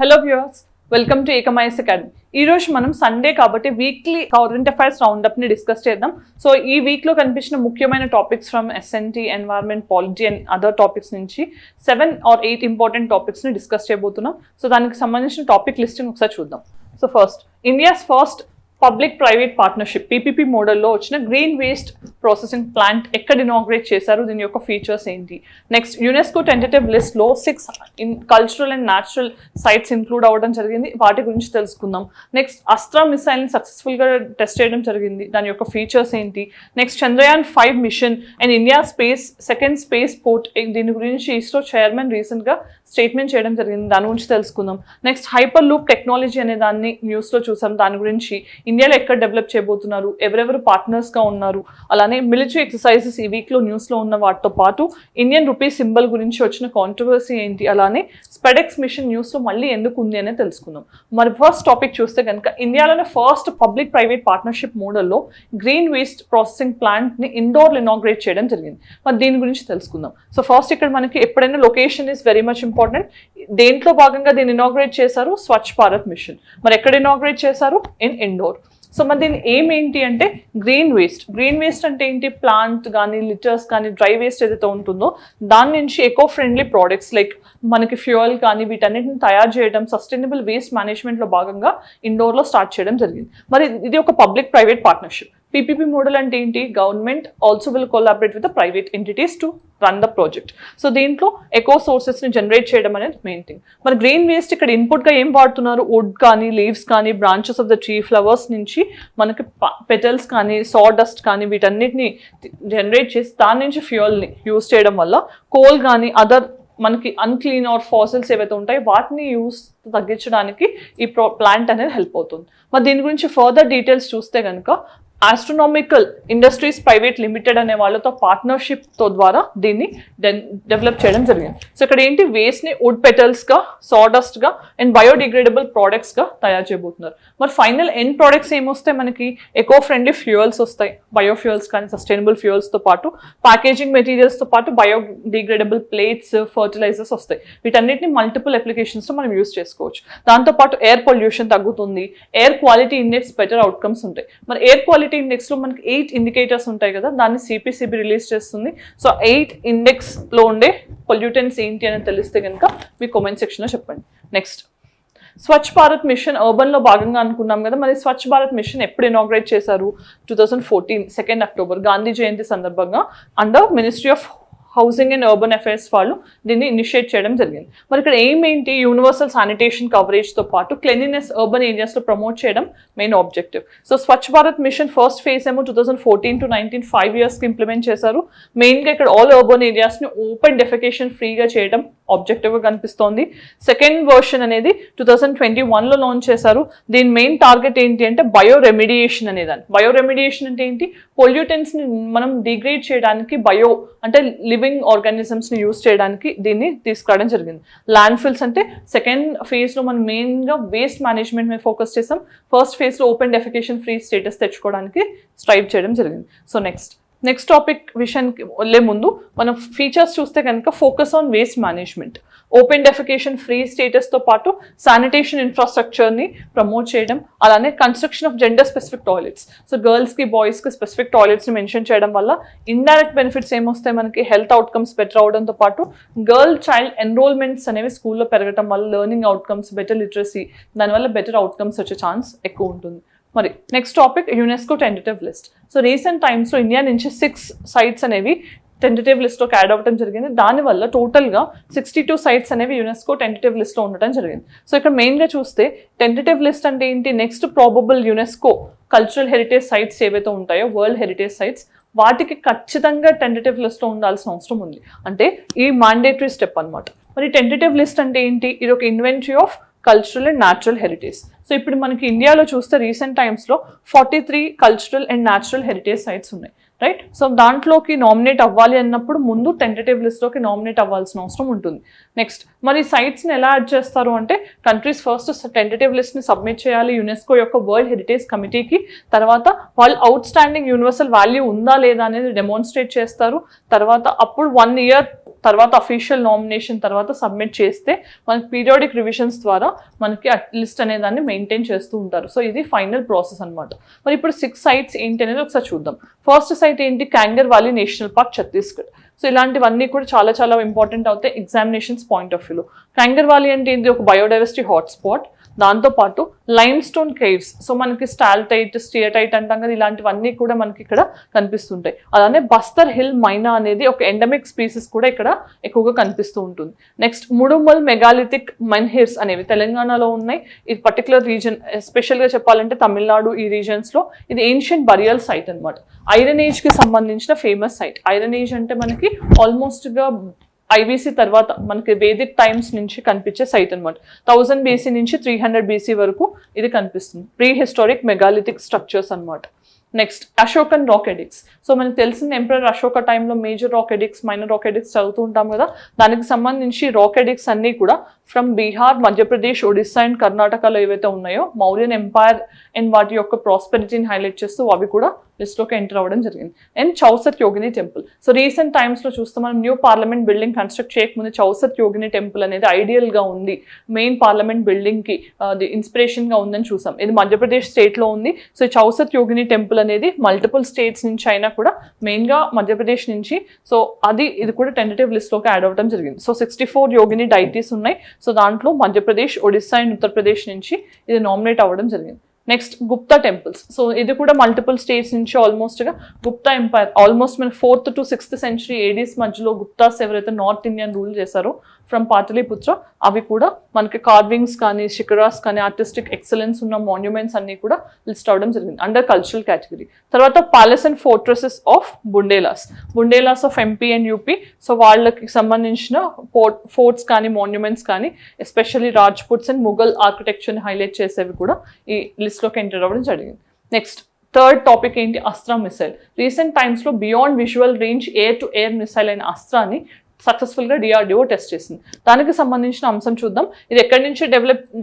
Hello viewers, welcome to ఏకమైస్ academy. ఈ రోజు మనం సండే కాబట్టి వీక్లీ కరెంట్ అఫైర్స్ రౌండప్ ని డిస్కస్ చేద్దాం. సో ఈ వీక్ లో కనిపించిన ముఖ్యమైన topics from SNT, environment, polity and other topics నుంచి 7 or 8 ఇంపార్టెంట్ టాపిక్స్ ని డిస్కస్ చేయబోతున్నాం. సో దానికి సంబంధించిన టాపిక్ లిస్టింగ్ ఒకసారి చూద్దాం. So first, India's first public private partnership PPP మోడల్లో వచ్చిన గ్రీన్ వేస్ట్ ప్రాసెసింగ్ ప్లాంట్ ఎక్కడ ఇనాగ్రేట్ చేశారు, దీని యొక్క ఫీచర్స్ ఏంటి. నెక్స్ట్, యునెస్కో టెంటేటివ్ లిస్ట్లో 6 cultural and natural sites include అవ్వడం జరిగింది, వాటి గురించి తెలుసుకుందాం. నెక్స్ట్, అస్త్రా మిసైల్ని సక్సెస్ఫుల్గా టెస్ట్ చేయడం జరిగింది, దాని యొక్క ఫీచర్స్ ఏంటి. Next, Chandrayaan 5 mission and India second spaceport, దీని గురించి ఇస్రో చైర్మన్ రీసెంట్గా స్టేట్మెంట్ చేయడం జరిగింది, దాని గురించి తెలుసుకుందాం. నెక్స్ట్, హైపర్ లూప్ టెక్నాలజీ అనే దాన్ని న్యూస్లో చూసాం, దాని గురించి ఇండియాలో ఎక్కడ డెవలప్ చేయబోతున్నారు, ఎవరెవరు పార్ట్నర్స్గా ఉన్నారు, అలానే మిలిటరీ ఎక్సర్సైజెస్ ఈ వీక్లో న్యూస్లో ఉన్న వాటితో పాటు ఇండియన్ రూపీ సింబల్ గురించి వచ్చిన కాంట్రవర్సీ ఏంటి, అలానే స్పెడెక్స్ మిషన్ న్యూస్లో మళ్ళీ ఎందుకు ఉంది అనేది తెలుసుకుందాం. మరి ఫస్ట్ టాపిక్ చూస్తే కనుక, ఇండియాలోనే ఫస్ట్ పబ్లిక్ ప్రైవేట్ పార్ట్నర్షిప్ మోడల్లో గ్రీన్ వేస్ట్ ప్రాసెసింగ్ ప్లాంట్ని ఇండోర్లో ఇనాగ్రేట్ చేయడం జరిగింది. మరి దీని గురించి తెలుసుకుందాం. సో ఫస్ట్, ఇక్కడ మనకి ఎప్పుడైనా location is very much important. దేంట్లో భాగంగా దీన్ని ఇనాగ్రేట్ చేశారు, స్వచ్ఛ భారత్ మిషన్. మరి ఎక్కడ ఇనాగ్రేట్ చేశారు, ఇన్ ఇండోర్. సో మరి దీని ఎయిమ్ ఏంటి అంటే గ్రీన్ వేస్ట్ అంటే ఏంటి, ప్లాంట్ కానీ లిటర్స్ కానీ డ్రై వేస్ట్ ఏదైతే ఉంటుందో దాని నుంచి ఎకో ఫ్రెండ్లీ ప్రోడక్ట్స్ లైక్ మనకి ఫ్యూయల్ కానీ వీటన్నిటిని తయారు చేయడం, సస్టైనబుల్ వేస్ట్ మేనేజ్మెంట్లో భాగంగా ఇండోర్లో స్టార్ట్ చేయడం జరిగింది. మరి ఇది ఒక public private partnership. PPP model అంటే ఏంటి, government also will collaborate with the private entities to run the project. So దీంట్లో ఎకో సోర్సెస్ని జనరేట్ చేయడం అనేది మెయిన్ థింగ్. మరి గ్రీన్ వేస్ట్ ఇక్కడ ఇన్పుట్గా ఏం వాడుతున్నారు, వుడ్ కానీ లీవ్స్ కానీ branches of the tree flowers నుంచి మనకి పెటల్స్ కానీ సాడస్ట్ కానీ వీటన్నిటిని జనరేట్ చేసి దాని నుంచి ఫ్యూయల్ని యూజ్ చేయడం వల్ల కోల్ కానీ అదర్ మనకి అన్క్లీన్ ఆర్ ఫాసిల్స్ ఏవైతే ఉంటాయో వాటిని యూస్ తగ్గించడానికి ఈ ప్లాంట్ అనేది హెల్ప్ అవుతుంది. మరి దీని గురించి ఫర్దర్ డీటెయిల్స్ చూస్తే కనుక, ఆస్ట్రోనామికల్ ఇండస్ట్రీస్ ప్రైవేట్ లిమిటెడ్ అనే వాళ్ళతో పార్ట్నర్షిప్తో ద్వారా దీన్ని డెవలప్ చేయడం జరిగింది. సో ఇక్కడ ఏంటి, వేస్ట్ని వుడ్ పెటల్స్గా, సాడస్ట్గా అండ్ బయోడిగ్రేడబుల్ ప్రోడక్ట్స్గా తయారు చేయబోతున్నారు. మరి ఫైనల్ ఎండ్ ప్రోడక్ట్స్ ఏమొస్తాయి, మనకి ఎకో ఫ్రెండ్లీ ఫ్యూయల్స్ వస్తాయి, బయోఫ్యూయల్స్ కానీ సస్టైనబుల్ ఫ్యూయల్స్తో పాటు ప్యాకేజింగ్ మెటీరియల్స్తో పాటు బయోడిగ్రేడబుల్ ప్లేట్స్, ఫర్టిలైజర్స్ వస్తాయి. వీటన్నిటిని మల్టిపుల్ అప్లికేషన్స్లో మనం యూస్ చేసుకోవచ్చు. దాంతోపాటు ఎయిర్ పొల్యూషన్ తగ్గుతుంది, air quality index better outcomes ఉంటాయి. మరి ఎయిర్ క్వాలిటీ ఇండెక్స్లో మనకి 8 ఇండికేటర్స్ ఉంటాయి కదా, దాన్ని సిపిసిబి రిలీజ్ చేస్తుంది. సో 8 ఇండెక్స్లో ఉండే పొల్యూటెంట్స్ ఏంటి అని తెలిస్తే కనుక మీ కామెంట్ సెక్షన్లో చెప్పండి. నెక్స్ట్, స్వచ్ఛ భారత్ మిషన్ అర్బన్లో భాగంగా అనుకున్నాం కదా, మరి స్వచ్ఛ భారత్ మిషన్ ఎప్పుడు ఇనాగ్రేట్ చేశారు, 2014 2 అక్టోబర్ గాంధీ జయంతి సందర్భంగా under ministry of housing and urban affairs వాళ్ళు దీన్ని ఇనిషియేట్ చేయడం జరిగింది. మరి ఇక్కడ ఏం ఏంటి, యూనివర్సల్ శానిటేషన్ కవరేజ్తో పాటు క్లెన్లీనెస్ అర్బన్ ఏరియాస్లో ప్రమోట్ చేయడం main objective. So Swachh Bharat machine first phase ఏమో 2014 to 19 5 yearsకి ఇంప్లిమెంట్ చేశారు. మెయిన్గా ఇక్కడ ఆల్ అర్బన్ ఏరియాస్ని ఓపెన్ డెఫికేషన్ ఫ్రీగా చేయడం ఆబ్జెక్టివ్గా కనిపిస్తోంది. సెకండ్ వర్షన్ అనేది 2021లో లాంచ్ చేశారు. దీని మెయిన్ టార్గెట్ ఏంటి అంటే బయో రెమిడియేషన్ అనేదాన్ని. బయో రెమిడియేషన్ అంటే ఏంటి, పొల్యూటెంట్స్ని మనం డిగ్రేడ్ చేయడానికి బయో అంటే లివింగ్ ఆర్గానిజమ్స్ని యూజ్ చేయడానికి దీన్ని తీసుకురావడం జరిగింది. ల్యాండ్ ఫిల్స్ అంటే సెకండ్ ఫేజ్లో మనం మెయిన్గా వేస్ట్ మేనేజ్మెంట్ మీద ఫోకస్ చేసాం. ఫస్ట్ ఫేజ్లో ఓపెన్ డెఫికేషన్ ఫ్రీ స్టేటస్ తెచ్చుకోవడానికి స్ట్రైవ్ చేయడం జరిగింది. సో నెక్స్ట్ టాపిక్ విషయానికి వెళ్ళే ముందు మనం ఫీచర్స్ చూస్తే కనుక, focus on waste management, open defecation free స్టేటస్తో పాటు శానిటేషన్ ఇన్ఫ్రాస్ట్రక్చర్ని ప్రమోట్ చేయడం, అలానే construction of gender specific toilets. So గర్ల్స్కి బాయ్స్కి స్పెసిఫిక్ టాయిలెట్స్ని మెన్షన్ చేయడం వల్ల ఇండైరెక్ట్ బెనిఫిట్స్ ఏమొస్తాయి, మనకి హెల్త్ అవుట్కమ్స్ బెటర్ అవడంతో పాటు గర్ల్ చైల్డ్ ఎన్రోల్మెంట్స్ అనేవి స్కూల్లో పెరగడం వల్ల లెర్నింగ్ అవుట్కమ్స్, బెటర్ లిటరసీ, దానివల్ల బెటర్ అవుట్కమ్స్ వచ్చే ఛాన్స్ ఎక్కువ ఉంటుంది. మరి next topic, UNESCO tentative list. So recent టైమ్స్లో ఇండియా నుంచి 6 sites అనేవి టెంటేటివ్ లిస్ట్లోకి యాడ్ అవ్వడం జరిగింది. దానివల్ల టోటల్గా 62 sites అనేవి యునెస్కో టెంటేటివ్ లిస్ట్లో ఉండటం జరిగింది. సో ఇక్కడ మెయిన్గా చూస్తే టెంటేటివ్ లిస్ట్ అంటే ఏంటి, next probable UNESCO cultural heritage sites ఏవైతే ఉంటాయో, వరల్డ్ హెరిటేజ్ సైట్స్, వాటికి ఖచ్చితంగా టెంటేటివ్ లిస్ట్లో ఉండాల్సిన అవసరం ఉంది. అంటే ఈ మాండేటరీ స్టెప్ అనమాట. మరి టెంటేటివ్ లిస్ట్ అంటే ఏంటి, ఇది ఒక inventory of cultural and natural heritage. So ఇప్పుడు మనకి ఇండియాలో చూస్తే రీసెంట్ టైమ్స్లో 43 cultural and natural heritage sites ఉన్నాయి, రైట్. సో దాంట్లోకి నామినేట్ అవ్వాలి అన్నప్పుడు ముందు టెంటేటివ్ లిస్ట్లోకి నామినేట్ అవ్వాల్సిన అవసరం ఉంటుంది. నెక్స్ట్, మరి సైట్స్ని ఎలా యాడ్ చేస్తారు అంటే, కంట్రీస్ ఫస్ట్ టెంటేటివ్ లిస్ట్ని సబ్మిట్ చేయాలి యునెస్కో యొక్క వరల్డ్ హెరిటేజ్ కమిటీకి. తర్వాత వాళ్ళు అవుట్ స్టాండింగ్ యూనివర్సల్ వాల్యూ ఉందా లేదా అనేది డెమాన్స్ట్రేట్ చేస్తారు. తర్వాత అప్పుడు 1 year తర్వాత అఫీషియల్ నామినేషన్ తర్వాత సబ్మిట్ చేస్తే మనకి పీరియాడిక్ రివిజన్స్ ద్వారా మనకి లిస్ట్ అనే దాన్ని మెయింటైన్ చేస్తూ ఉంటారు. సో ఇది ఫైనల్ ప్రాసెస్ అనమాట. మరి ఇప్పుడు 6 sites ఏంటి అనేది ఒకసారి చూద్దాం. ఫస్ట్ సైట్ ఏంటి, Kanger valley national park, Chhattisgarh. So ఇలాంటివన్నీ కూడా చాలా చాలా ఇంపార్టెంట్ అవుతాయి ఎగ్జామినేషన్స్ పాయింట్ ఆఫ్ వ్యూలో. క్యాంగర్ వ్యాలీ అంటే ఇది ఒక బయోడైవర్సిటీ హాట్స్పాట్. దాంతోపాటు లైమ్ స్టోన్ కేవ్స్, సో మనకి స్టాల్టైట్, స్టియటైట్ అంటాం కదా, ఇలాంటివన్నీ కూడా మనకి ఇక్కడ కనిపిస్తుంటాయి. అలానే బస్తర్ హిల్ మైనా అనేది ఒక ఎండమిక్ స్పీసీస్ కూడా ఇక్కడ ఎక్కువగా కనిపిస్తూ ఉంటుంది. నెక్స్ట్ ముడుమల్ మెగాలిథిక్ మెన్హిర్స్ అనేవి తెలంగాణలో ఉన్నాయి. ఇది పర్టికులర్ రీజన్, ఎస్పెషల్గా చెప్పాలంటే తమిళనాడు ఈ రీజన్స్లో ఇది ఏన్షియంట్ బరియల్ సైట్ అనమాట. ఐరన్ ఏజ్కి సంబంధించిన ఫేమస్ సైట్. ఐరన్ ఏజ్ అంటే మనకి ఆల్మోస్ట్గా ఐబీసీ తర్వాత మనకి వేదిక్ టైమ్స్ నుంచి కనిపించే సైట్ అనమాట. 1000 BC నుంచి 300 BC వరకు ఇది కనిపిస్తుంది. ప్రీ హిస్టారిక్ మెగాలిథిక్ స్ట్రక్చర్స్ అనమాట. Next Ashokan rock edicts. So మనకు తెలిసిన ఎంపరర్ అశోక టైంలో major rock edicts, minor rock edicts చదువుతూ ఉంటాం కదా, దానికి సంబంధించి రాక్ ఎడిక్స్ అన్నీ కూడా ఫ్రమ్ బీహార్, మధ్యప్రదేశ్, ఒడిస్సా అండ్ కర్ణాటకలో ఏవైతే ఉన్నాయో మౌర్యన్ ఎంపైర్ అండ్ వాటి యొక్క ప్రాస్పెరిటీని హైలైట్ చేస్తూ అవి కూడా లిస్ట్లోకి ఎంటర్ అవ్వడం జరిగింది. And Chausath Yogini temple. So recent టైమ్స్లో చూస్తే మనం న్యూ పార్లమెంట్ బిల్డింగ్ కన్స్ట్రక్ట్ చేయకముందు చౌసత్ యోగిని టెంపుల్ అనేది ఐడియల్గా ఉంది, మెయిన్ పార్లమెంట్ బిల్డింగ్కి అది ఇన్స్పిరేషన్గా ఉందని చూసాం. ఇది మధ్యప్రదేశ్ స్టేట్లో ఉంది. సో చౌసత్ యోగిని టెంపుల్ అనేది మల్టిపుల్ స్టేట్స్ నుంచి అయినా కూడా మెయిన్గా మధ్యప్రదేశ్ నుంచి, సో ఇది కూడా టెంటేటివ్ లిస్ట్లోకి యాడ్ అవ్వడం జరిగింది. సో 64 యోగిని డైటీస్ ఉన్నాయి. సో దాంట్లో మధ్యప్రదేశ్, ఒడిస్సా అండ్ ఉత్తరప్రదేశ్ నుంచి ఇది నామినేట్ అవ్వడం జరిగింది. Next Gupta temples. సో ఇది కూడా మల్టిపుల్ స్టేట్స్ నుంచి ఆల్మోస్ట్గా గుప్తా ఎంపైర్, ఆల్మోస్ట్ మన 4th to 6th century ADs మధ్యలో గుప్తాస్ ఎవరైతే నార్త్ ఇండియన్ రూల్ చేశారో ఫ్రమ్ పాటలీపుత్ర, అవి కూడా మనకి కార్వింగ్స్ కానీ, శిఖరాస్ కానీ, ఆర్టిస్టిక్ ఎక్సలెన్స్ ఉన్న మాన్యుమెంట్స్ అన్ని కూడా లిస్ట్ అవడం జరిగింది అండర్ కల్చరల్ కేటగిరీ. తర్వాత palace and fortresses of Bundelas of MP and UP. So వాళ్ళకి సంబంధించిన ఫోర్ట్స్ కానీ, మాన్యుమెంట్స్ కానీ, ఎస్పెషల్లీ రాజ్పుట్స్ అండ్ ముఘల్ ఆర్కిటెక్చర్ని హైలైట్ చేసేవి కూడా ఈ లిస్ట్లోకి ఎంటర్ అవ్వడం జరిగింది. నెక్స్ట్ థర్డ్ టాపిక్ ఏంటి, అస్త్రా మిసైల్. రీసెంట్ టైమ్స్లో beyond visual range air to air missile అయిన అస్త్రాని సక్సెస్ఫుల్గా DRDO టెస్ట్ చేసింది. దానికి సంబంధించిన అంశం చూద్దాం. ఇది ఎక్కడి నుంచి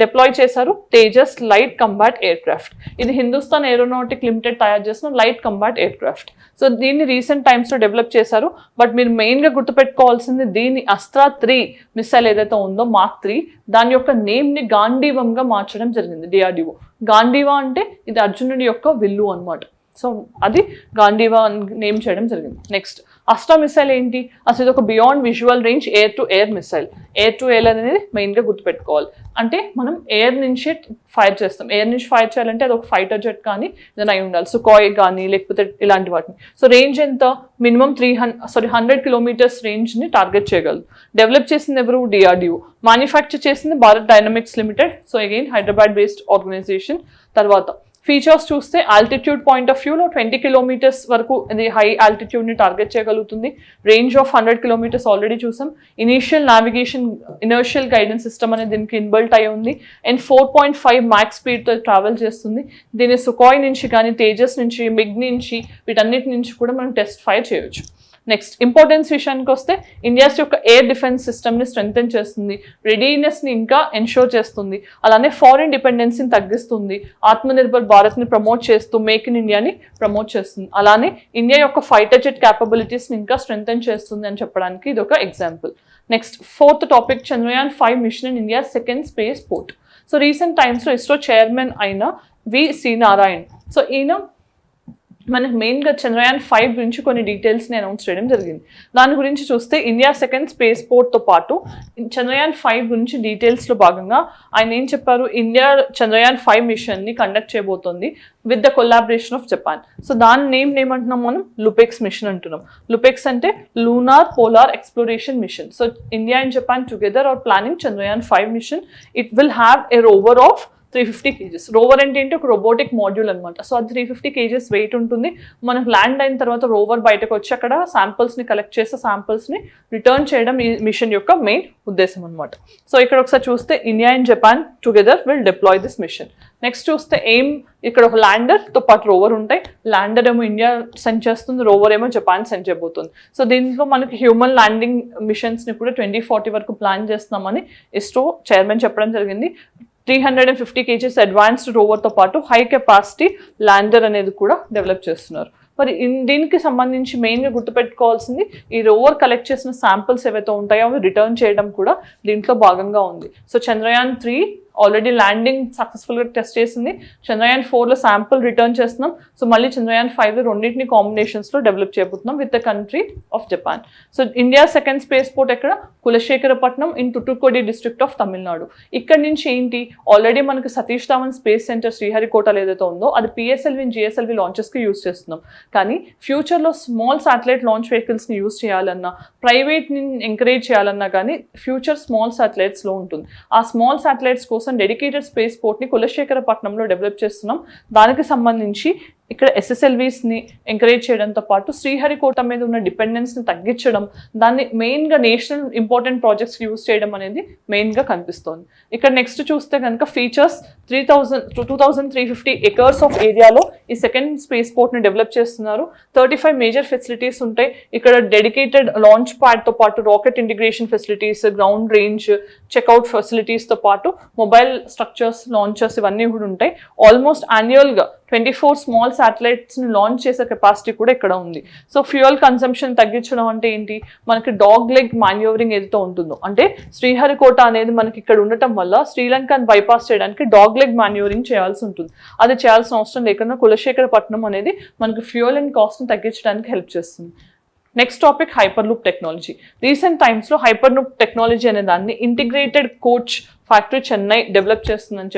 డిప్లాయ్ చేశారు, Tejas light combat air craft. ఇది హిందుస్థాన్ ఏరోనాటిక్ లిమిటెడ్ తయారు చేసిన light combat air craft. So దీన్ని రీసెంట్ టైమ్స్లో డెవలప్ చేశారు. బట్ మీరు మెయిన్గా గుర్తుపెట్టుకోవాల్సింది దీని అస్త్రా 3 మిసైల్ ఏదైతే ఉందో Mark 3, దాని యొక్క నేమ్ని గాంధీవంగా మార్చడం జరిగింది DRDO. గాంధీవా అంటే ఇది అర్జునుడి యొక్క విల్లు అనమాట. సో అది గాంధీవా నేమ్ చేయడం జరిగింది. నెక్స్ట్ అస్త్రా మిసైల్ ఏంటి, అసలు ఇది ఒక beyond visual range air to air missile. Air to air అనేది మెయిన్గా గుర్తుపెట్టుకోవాలి. అంటే మనం ఎయిర్ నుంచి ఫైర్ చేస్తాం. ఎయిర్ నుంచి ఫైర్ చేయాలంటే అది ఒక ఫైటర్ జెట్ కానీ ఏదైనా అయి ఉండాలి, సుఖాయ్ కానీ లేకపోతే ఇలాంటి వాటిని. సో రేంజ్ ఎంత, మినిమం 100 kilometers రేంజ్ని టార్గెట్ చేయగలదు. డెవలప్ చేసింది ఎవరు, DRDO. మ్యానుఫ్యాక్చర్ చేసింది Bharat Dynamics Limited. So again Hyderabad based organisation. తర్వాత ఫీచర్స్ చూస్తే ఆల్టిట్యూడ్ పాయింట్ ఆఫ్ వ్యూలో 20 kilometers వరకు ఇది హై ఆల్టిట్యూడ్ని టార్గెట్ చేయగలుగుతుంది. రేంజ్ ఆఫ్ 100 kilometers ఆల్రెడీ చూసాం. Initial navigation, inertial guidance system అనేది దీనికి ఇన్బిల్ట్ అయి ఉంది. అండ్ 4.5 మ్యాక్స్ స్పీడ్తో ట్రావెల్ చేస్తుంది. దీన్ని సుఖాయ్ నుంచి కానీ, తేజస్ నుంచి, మిగ్ నుంచి, వీటన్నిటి నుంచి కూడా మనం టెస్ట్ ఫైర్ చేయొచ్చు. నెక్స్ట్ ఇంపార్టెన్స్ విషయానికి వస్తే ఇండియాస్ యొక్క ఎయిర్ డిఫెన్స్ సిస్టమ్ని స్ట్రెంగ్తెన్ చేస్తుంది, రెడీనెస్ని ఇంకా ఎన్షోర్ చేస్తుంది, అలానే ఫారిన్ డిపెండెన్సీని తగ్గిస్తుంది, ఆత్మనిర్భర్ భారత్ని ప్రమోట్ చేస్తూ మేక్ ఇన్ ఇండియాని ప్రమోట్ చేస్తుంది, అలానే ఇండియా యొక్క ఫైటర్ జెట్ క్యాపబిలిటీస్ని ఇంకా స్ట్రెంగ్తెన్ చేస్తుంది అని చెప్పడానికి ఇది ఒక example. Next 4th topic, Chandrayaan 5 mission in India second space port. So recent టైమ్స్లో ఇస్రో చైర్మన్ అయిన V.C. నారాయణ్, సో ఈయన మనకు మెయిన్గా చంద్రయాన్ 5 గురించి కొన్ని డీటెయిల్స్ని అనౌన్స్ చేయడం జరిగింది. దాని గురించి చూస్తే ఇండియా సెకండ్ స్పేస్ పోర్ట్తో పాటు చంద్రయాన్ 5 గురించి డీటెయిల్స్లో భాగంగా ఆయన ఏం చెప్పారు, ఇండియా చంద్రయాన్ 5 మిషన్ని కండక్ట్ చేయబోతోంది with the collaboration of Japan. So దాని నేమ్ ఏమంటున్నాం మనం, లుపెక్స్ మిషన్ అంటున్నాం. లుపెక్స్ అంటే lunar polar exploration mission. So India and Japan together are planning Chandrayaan 5 mission. It will have a rover of 350 kgs. Rover అంటే ఏంటి, ఒక robotic module అనమాట. So అది 350 kgs వెయిట్ ఉంటుంది. మనకు ల్యాండ్ అయిన తర్వాత రోవర్ బయటకు వచ్చి అక్కడ శాంపిల్స్ని కలెక్ట్ చేస్తే శాంపిల్స్ని రిటర్న్ చేయడం ఈ మిషన్ యొక్క మెయిన్ ఉద్దేశం అనమాట. సో ఇక్కడ ఒకసారి చూస్తే India and Japan together will deploy this mission. Next చూస్తే ఇక్కడ ఒక ల్యాండర్తో పాటు రోవర్ ఉంటాయి. ల్యాండర్ ఏమో ఇండియా సెండ్ చేస్తుంది, రోవర్ ఏమో జపాన్ సెండ్ చేయబోతుంది. సో దీంట్లో మనకి హ్యూమన్ ల్యాండింగ్ మిషన్స్ని కూడా 2040 వరకు ప్లాన్ చేస్తున్నామని ఇస్రో చైర్మన్ చెప్పడం జరిగింది. 350 kgs అడ్వాన్స్డ్ రోవర్తో పాటు హై కెపాసిటీ ల్యాండర్ అనేది కూడా డెవలప్ చేస్తున్నారు. మరి దీనికి సంబంధించి మెయిన్గా గుర్తుపెట్టుకోవాల్సింది ఈ రోవర్ కలెక్ట్ చేసిన శాంపిల్స్ ఏవైతే ఉంటాయో అవి రిటర్న్ చేయడం కూడా దీంట్లో భాగంగా ఉంది. సో చంద్రయాన్-3 ఆల్రెడీ ల్యాండింగ్ సక్సెస్ఫుల్గా టెస్ట్ చేసింది. చంద్రయాన్-4లో శాంపుల్ రిటర్న్ చేస్తున్నాం. సో మళ్ళీ చంద్రయాన్-5 రెండింటిని కాంబినేషన్స్లో డెవలప్ చేయబోతున్నాం with the country of Japan. So India second space port ఎక్కడ? కులశేఖరపట్నం ఇన్ తుటుకోడి డిస్ట్రిక్ట్ ఆఫ్ తమిళనాడు. ఇక్కడ నుంచి ఏంటి, ఆల్రెడీ మనకి సతీష్ ధావన్ స్పేస్ సెంటర్ శ్రీహరికోటలో ఏదైతే ఉందో అది పిఎస్ఎల్వి జిఎస్ఎల్వి లాంచెస్కి యూస్ చేస్తున్నాం. కానీ ఫ్యూచర్లో స్మాల్ శాటిలైట్ లాంచ్ వెహికల్స్ని యూస్ చేయాలన్నా, ప్రైవేట్ని ఎంకరేజ్ చేయాలన్నా కానీ ఫ్యూచర్ స్మాల్ శాటిలైట్స్లో ఉంటుంది. ఆ స్మాల్ శాటిలైట్స్ కోసం డెడికేటెడ్ స్పేస్ పోర్ట్ని కులశేఖరపట్నంలో డెవలప్ చేస్తున్నాం. దానికి సంబంధించి ఇక్కడ ఎస్ఎస్ఎల్వీస్ని ఎంకరేజ్ చేయడంతో పాటు శ్రీహరికోట మీద ఉన్న డిపెండెన్స్ని తగ్గించడం, దాన్ని మెయిన్గా నేషనల్ ఇంపార్టెంట్ ప్రాజెక్ట్స్ యూజ్ చేయడం అనేది మెయిన్గా కనిపిస్తోంది. ఇక్కడ నెక్స్ట్ చూస్తే కనుక ఫీచర్స్ 2350 ఎకర్స్ ఆఫ్ ఏరియాలో ఈ సెకండ్ స్పేస్ పోర్ట్ని డెవలప్ చేస్తున్నారు. 35 మేజర్ ఫెసిలిటీస్ ఉంటాయి. ఇక్కడ డెడికేటెడ్ లాంచ్ ప్యాడ్తో పాటు rocket integration facilities, ground range checkout ఫెసిలిటీస్తో పాటు మొబైల్ స్ట్రక్చర్స్, లాంచర్స్ ఇవన్నీ కూడా ఉంటాయి. ఆల్మోస్ట్ యాన్యువల్గా 24 స్మాల్ శాటిలైట్స్ని లాంచ్ చేసే కెపాసిటీ కూడా ఇక్కడ ఉంది. సో ఫ్యూయల్ కన్సంప్షన్ తగ్గించడం అంటే ఏంటి, మనకి డాగ్ లెగ్ మాన్యూవరింగ్ ఏదైతే ఉంటుందో, అంటే శ్రీహరికోట అనేది మనకి ఇక్కడ ఉండటం వల్ల శ్రీలంకను బైపాస్ చేయడానికి డాగ్ లెగ్ మాన్యూవరింగ్ చేయాల్సి ఉంటుంది. అది చేయాల్సిన అవసరం లేకుండా కులశేఖరపట్నం అనేది మనకి ఫ్యూయల్ అండ్ కాస్ట్ని తగ్గించడానికి హెల్ప్ చేస్తుంది. Next topic hyper loop technology. Recent టైమ్స్లో హైపర్ లూప్ టెక్నాలజీ అనే దాన్ని integrated coach factory Chennai develop చేస్తుందని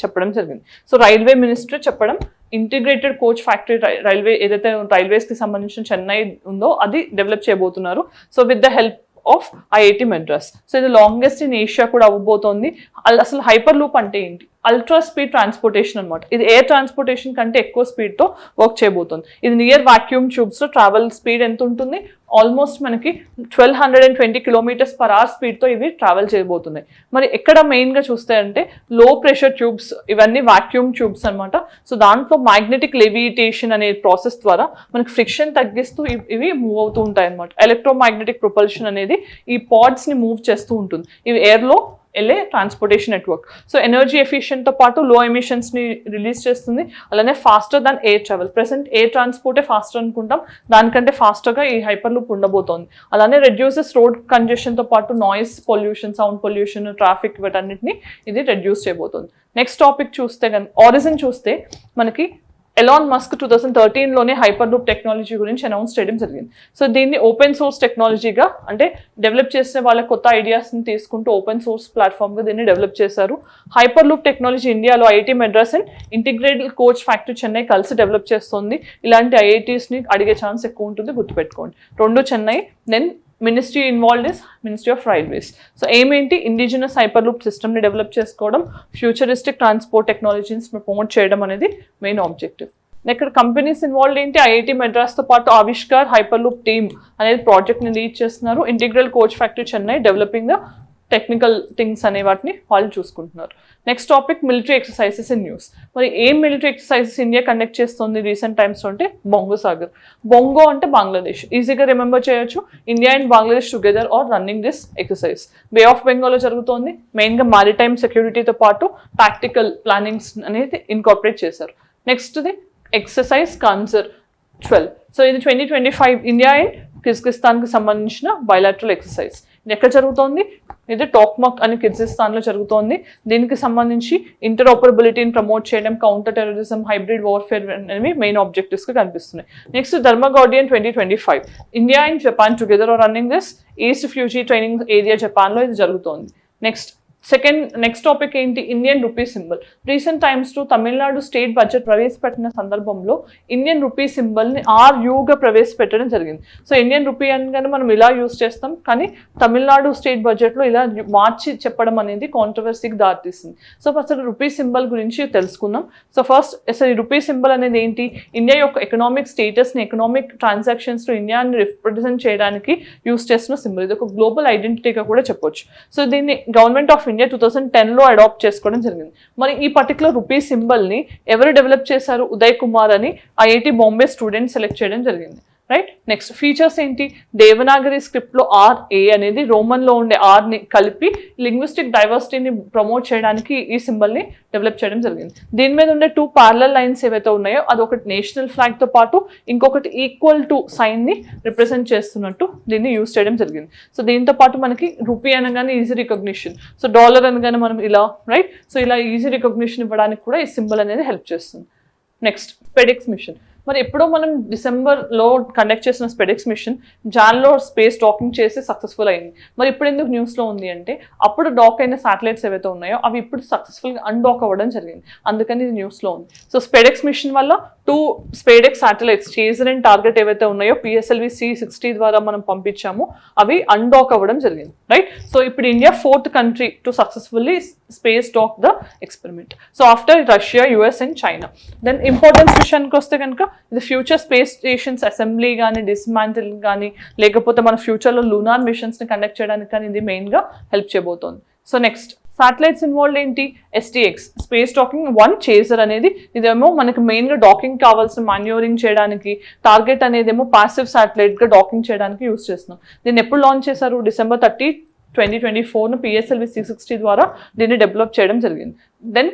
చెప్పడం జరిగింది. సో రైల్వే మినిస్ట్రీ చెప్పడం, ఇంటిగ్రేటెడ్ కోచ్ ఫ్యాక్టరీ రైల్వే ఏదైతే రైల్వేస్కి సంబంధించిన చెన్నై ఉందో అది డెవలప్ చేయబోతున్నారు. So with the help of IIT Madras. So ఇది లాంగెస్ట్ ఇన్ ఏషియా కూడా అవ్వబోతోంది. అసలు హైపర్ లూప్ అంటే ఏంటి? అల్ట్రా స్పీడ్ ట్రాన్స్పోర్టేషన్ అనమాట. ఇది ఎయిర్ ట్రాన్స్పోర్టేషన్ కంటే ఎక్కువ స్పీడ్తో వర్క్ చేయబోతుంది. ఇది నియర్ వాక్యూమ్ ట్యూబ్స్లో ట్రావెల్ స్పీడ్ ఎంత ఉంటుంది? ఆల్మోస్ట్ మనకి 1220 km/h స్పీడ్తో ఇవి ట్రావెల్ చేయబోతున్నాయి. మరి ఎక్కడ మెయిన్గా చూస్తే అంటే లో ప్రెషర్ ట్యూబ్స్, ఇవన్నీ వాక్యూమ్ ట్యూబ్స్ అనమాట. సో దాంట్లో మ్యాగ్నెటిక్ లెవిటేషన్ అనే ప్రాసెస్ ద్వారా మనకి ఫ్రిక్షన్ తగ్గిస్తూ ఇవి మూవ్ అవుతూ ఉంటాయి అనమాట. ఎలక్ట్రోమాగ్నెటిక్ ప్రొపల్షన్ అనేది ఈ పాడ్స్ని మూవ్ చేస్తూ ఉంటుంది. ఇవి ఎయిర్లో వెళ్ళే ట్రాన్స్పోర్టేషన్ నెట్వర్క్. సో ఎనర్జీ ఎఫిషియెంట్తో పాటు లో ఎమిషన్స్ని రిలీజ్ చేస్తుంది. అలానే faster than air travel. Present air ట్రాన్స్పోర్టే ఫాస్టర్ అనుకుంటాం, దానికంటే ఫాస్టర్గా ఈ హైపర్ లూప్ ఉండబోతోంది. అలానే రెడ్యూసెస్ రోడ్ కంజెషన్తో పాటు noise pollution, sound pollution, traffic వీటన్నిటిని ఇది రెడ్యూస్ చేయబోతుంది. నెక్స్ట్ టాపిక్ చూస్తే కనుక ఆరిజిన్ చూస్తే మనకి ఎలాన్ మస్క్ 2013లోనే హైపర్ లూప్ టెక్నాలజీ గురించి అనౌన్స్ చేయడం జరిగింది. సో దీన్ని ఓపెన్ సోర్స్ టెక్నాలజీగా, అంటే డెవలప్ చేసే వాళ్ళ కొత్త ఐడియాస్ని తీసుకుంటూ ఓపెన్ సోర్స్ ప్లాట్ఫామ్గా దీన్ని డెవలప్ చేశారు. హైపర్ లూప్ టెక్నాలజీ ఇండియాలో IIT Madras and integrated coach factory Chennai కలిసి డెవలప్ చేస్తుంది. ఇలాంటి ఐఐటీస్ని అడిగే ఛాన్స్ ఎక్కువ ఉంటుంది, గుర్తుపెట్టుకోండి. 2 Chennai, then ministry involved is ministry of railways. So ఏమేంటి, ఇండిజినస్ హైపర్ లూప్ సిస్టమ్ని డెవలప్ చేసుకోవడం, ఫ్యూచరిస్టిక్ ట్రాన్స్పోర్ట్ టెక్నాలజీస్ ప్రమోట్ చేయడం అనేది మెయిన్ ఆబ్జెక్టివ్. ఇక్కడ కంపెనీస్ ఇన్వాల్వ్డ్ ఏంటి, ఐఐటి మెడ్రాస్తో పాటు ఆవిష్కార్ హైపర్ లూప్ టీమ్ అనేది ప్రాజెక్ట్ని లీడ్ చేస్తున్నారు. Integral coach factory Chennai developing the technical things అనే వాటిని వాళ్ళు చూసుకుంటున్నారు. Next topic military exercises in news. మరి ఏం మిలిటరీ ఎక్సర్సైజెస్ ఇండియా కండక్ట్ చేస్తుంది రీసెంట్ టైమ్స్లో అంటే బొంగో సాగర్. బొంగో అంటే బంగ్లాదేశ్, ఈజీగా రిమెంబర్ చేయొచ్చు. India and Bangladesh together are running this exercise. Bay of బెంగాల్లో జరుగుతోంది. మెయిన్గా మారిటైమ్ సెక్యూరిటీతో పాటు టాక్టికల్ ప్లానింగ్స్ అనేది ఇన్కార్పొరేట్ చేశారు. నెక్స్ట్ది ఎక్సర్సైజ్ కాన్సర్ 12. సో ఇది 2025 ఇండియా అండ్ కిర్గిస్థాన్కి సంబంధించిన బయలాటరల్ ఎక్సర్సైజ్. ఇది ఎక్కడ జరుగుతోంది? ఇది టోక్మక్ అని కిర్గిస్థాన్లో జరుగుతోంది. దీనికి సంబంధించి ఇంటర్ఆపరబిలిటీని ప్రమోట్ చేయడం, కౌంటర్ టెర్రరిజం, హైబ్రిడ్ వార్ఫేర్ అనేవి మెయిన్ ఆబ్జెక్టివ్స్గా కనిపిస్తున్నాయి. Next Dharma Guardian 2025 India and Japan together are running this East Fuji training area జపాన్లో ఇది జరుగుతోంది. నెక్స్ట్ టాపిక్ ఏంటి, ఇండియన్ రూపీ సింబల్. రీసెంట్ టైమ్స్లో తమిళనాడు స్టేట్ బడ్జెట్ ప్రవేశపెట్టిన సందర్భంలో ఇండియన్ రూపీ సింబల్ని RUగా ప్రవేశపెట్టడం జరిగింది. సో ఇండియన్ రూపీ అనగానే మనం ఇలా యూజ్ చేస్తాం, కానీ తమిళనాడు స్టేట్ బడ్జెట్లో ఇలా మార్చి చెప్పడం అనేది కాంట్రవర్సీకి దారితీస్తుంది. సో అసలు రూపీ సింబల్ గురించి తెలుసుకుందాం. సో ఫస్ట్ అసలు ఈ రూపీ సింబల్ అనేది ఏంటి, ఇండియా యొక్క ఎకనామిక్ స్టేటస్ని, ఎకనామిక్ ట్రాన్సాక్షన్స్లో ఇండియాని రిప్రజెంట్ చేయడానికి యూజ్ చేస్తున్న సింబల్. ఇది ఒక గ్లోబల్ ఐడెంటిటీగా కూడా చెప్పొచ్చు. సో దీన్ని గవర్నమెంట్ ఆఫ్ ఇండియా 2010లో అడాప్ట్ చేసుకోవడం జరిగింది. మరి ఈ పర్టికులర్ రూపీ సింబల్ని ఎవరు డెవలప్ చేశారు? ఉదయ్ కుమార్ అని ఐఐటి బాంబే స్టూడెంట్ సెలెక్ట్ చేయడం జరిగింది. రైట్. నెక్స్ట్ ఫీచర్స్ ఏంటి, దేవనాగరి స్క్రిప్ట్లో RA అనేది రోమన్లో ఉండే Rని కలిపి లింగ్విస్టిక్ డైవర్సిటీని ప్రమోట్ చేయడానికి ఈ సింబల్ని డెవలప్ చేయడం జరిగింది. దీని మీద ఉండే 2 ప్యారలల్ లైన్స్ ఏవైతే ఉన్నాయో అది ఒకటి నేషనల్ ఫ్లాగ్తో పాటు ఇంకొకటి ఈక్వల్ టు సైన్ని రిప్రజెంట్ చేస్తున్నట్టు దీన్ని యూజ్ చేయడం జరిగింది. సో దీంతో పాటు మనకి రూపీ అనగానే ఈజీ రికగ్నిషన్, సో డాలర్ అనగానే మనం ఇలా రైట్, సో ఇలా ఈజీ రికగ్నిషన్ ఇవ్వడానికి కూడా ఈ సింబల్ అనేది హెల్ప్ చేస్తుంది. Next SpaDeX mission. మరి ఎప్పుడో మనం డిసెంబర్లో కండక్ట్ చేసిన స్పెడెక్స్ మిషన్ జాన్లో స్పేస్ డాకింగ్ చేసి సక్సెస్ఫుల్ అయింది. మరి ఇప్పుడు ఎందుకు న్యూస్లో ఉంది అంటే అప్పుడు డాక్ అయిన శాటిలైట్స్ ఏవైతే ఉన్నాయో అవి ఇప్పుడు సక్సెస్ఫుల్గా అన్డాక్ అవ్వడం జరిగింది, అందుకని ఇది న్యూస్లో ఉంది. సో స్పెడెక్స్ మిషన్ వల్ల 2 SpaDeX satellites chaser and target ఏవైతే ఉన్నాయో PSLV C-60 ద్వారా మనం పంపించాము, అవి అన్డాక్ అవ్వడం జరిగింది, రైట్. సో ఇప్పుడు India 4th country to successfully space dock the experiment. So after Russia, US and China. Then importance విషయానికి వస్తే కనుక ఇది ఫ్యూచర్ స్పేస్ స్టేషన్స్ అసెంబ్లీ కానీ డిస్మాంటిలింగ్ కానీ లేకపోతే మన ఫ్యూచర్లో లూనార్ మిషన్స్ని కండక్ట్ చేయడానికి కానీ ఇది మెయిన్గా హెల్ప్ చేయబోతోంది. సో నెక్స్ట్ శాటిలైట్స్ ఇన్వాల్వ్డ్ ఏంటి, STX స్పేస్ డాకింగ్ 1 చేజర్ అనేది ఇదేమో మనకి మెయిన్గా డాకింగ్ కావాల్సిన మాన్యూరింగ్ చేయడానికి, టార్గెట్ అనేదేమో పాసివ్ శాటిలైట్గా డాకింగ్ చేయడానికి యూస్ చేస్తున్నాం. దీన్ని ఎప్పుడు లాంచ్ చేశారు, December 30, 2024 PSLV C-60 ద్వారా దీన్ని డెవలప్ చేయడం జరిగింది. దెన్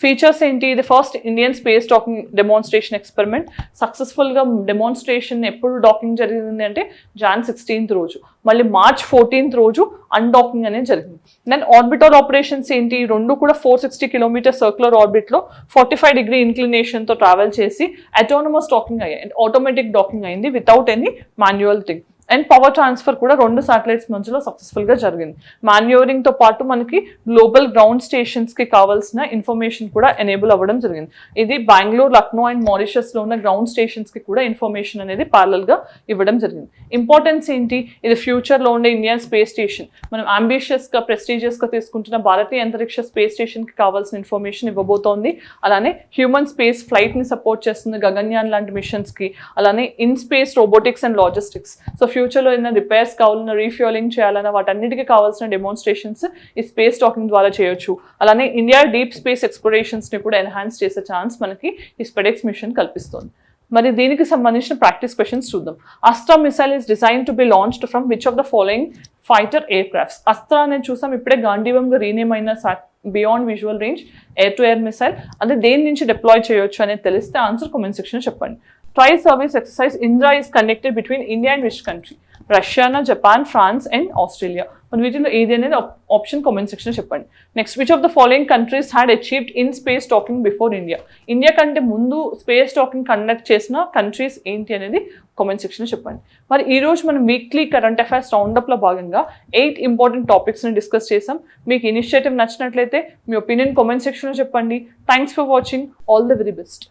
ఫీచర్స్ ఏంటి, ఇది first Indian space docking demonstration experiment. సక్సెస్ఫుల్గా డెమాన్స్ట్రేషన్ ఎప్పుడు డాకింగ్ జరిగింది అంటే Jan 16th రోజు, మళ్ళీ March 14th రోజు అన్డాకింగ్ అనేది జరిగింది. దెన్ ఆర్బిటల్ ఆపరేషన్స్ ఏంటి, 2 కూడా 460 కిలోమీటర్ సర్క్యులర్ ఆర్బిట్లో 45 డిగ్రీ ఇన్క్లినేషన్తో ట్రావెల్ చేసి అటోనమస్ డాకింగ్ అయ్యాయి, ఆటోమేటిక్ డాకింగ్ అయింది without any manual thing. And power transfer కూడా 2 శాటిలైట్స్ మధ్యలో సక్సెస్ఫుల్గా జరిగింది. మాన్యూరింగ్తో పాటు మనకి గ్లోబల్ గ్రౌండ్ స్టేషన్స్కి కావాల్సిన ఇన్ఫర్మేషన్ కూడా ఎనేబుల్ అవ్వడం జరిగింది. ఇది బెంగళూరు, లక్నో అండ్ మారిషస్లో ఉన్న గ్రౌండ్ స్టేషన్స్కి కూడా ఇన్ఫర్మేషన్ అనేది ప్యారలల్గా ఇవ్వడం జరిగింది. ఇంపార్టెన్స్ ఏంటి, ఇది ఫ్యూచర్లో ఉండే ఇండియన్ స్పేస్ స్టేషన్ మనం అంబిషియస్గా ప్రెస్టీజియస్గా తీసుకుంటున్న భారతీయ అంతరిక్ష స్పేస్ స్టేషన్కి కావాల్సిన ఇన్ఫర్మేషన్ ఇవ్వబోతోంది. అలానే హ్యూమన్ స్పేస్ ఫ్లైట్ని సపోర్ట్ చేస్తుంది గగన్యాన్ లాంటి మిషన్స్కి, అలానే in space robotics and logistics. So ఫ్యూచర్లో ఏదైనా రిపేర్స్ కావాలన్నా, రీఫ్యూలింగ్ చేయాలన్నా వాటన్నిటికీ కావాల్సిన డెమాన్స్ట్రేషన్స్ ఈ స్పేస్ డాకింగ్ ద్వారా చేయొచ్చు. అలానే ఇండియా డీప్ స్పేస్ ఎక్స్ప్లోరేషన్స్ని కూడా ఎన్హాన్స్ చేసే ఛాన్స్ మనకి ఈ స్పెడెక్స్ మిషన్ కల్పిస్తుంది. మరి దీనికి సంబంధించిన ప్రాక్టీస్ క్వశ్చన్స్ చూద్దాం. Astra missile is design to be launched from which of the following fighter air crafts. Astra అనేది చూసాం, ఇప్పుడే గాంధీవంగా రీనేమ్ అయిన beyond visual range air to air missile, అదే దేని నుంచి డిప్లాయ్ చేయొచ్చు అనేది తెలిస్తే ఆన్సర్ కామెంట్ సెక్షన్ చెప్పండి. Trial service exercise Indra is conducted between India and which country? Russia, Japan, France and Australia. మన వీటిలో ఏది అనేది ఆప్షన్ కామెంట్ సెక్షన్ చెప్పండి. Next, which of the following countries had achieved in space docking before India? India కంటే ముందు space docking conduct చేసిన countries ఏంటి అనేది కామెంట్ సెక్షన్లో చెప్పండి. మరి ఈరోజు మనం వీక్లీ కరెంట్ అఫైర్స్ రౌండప్లో భాగంగా 8 ఇంపార్టెంట్ టాపిక్స్ని డిస్కస్ చేసాం. మీకు ఇనిషియేటివ్ నచ్చినట్లయితే మీ ఒపీనియన్ కామెంట్ సెక్షన్లో చెప్పండి. Thanks for watching. All the very best.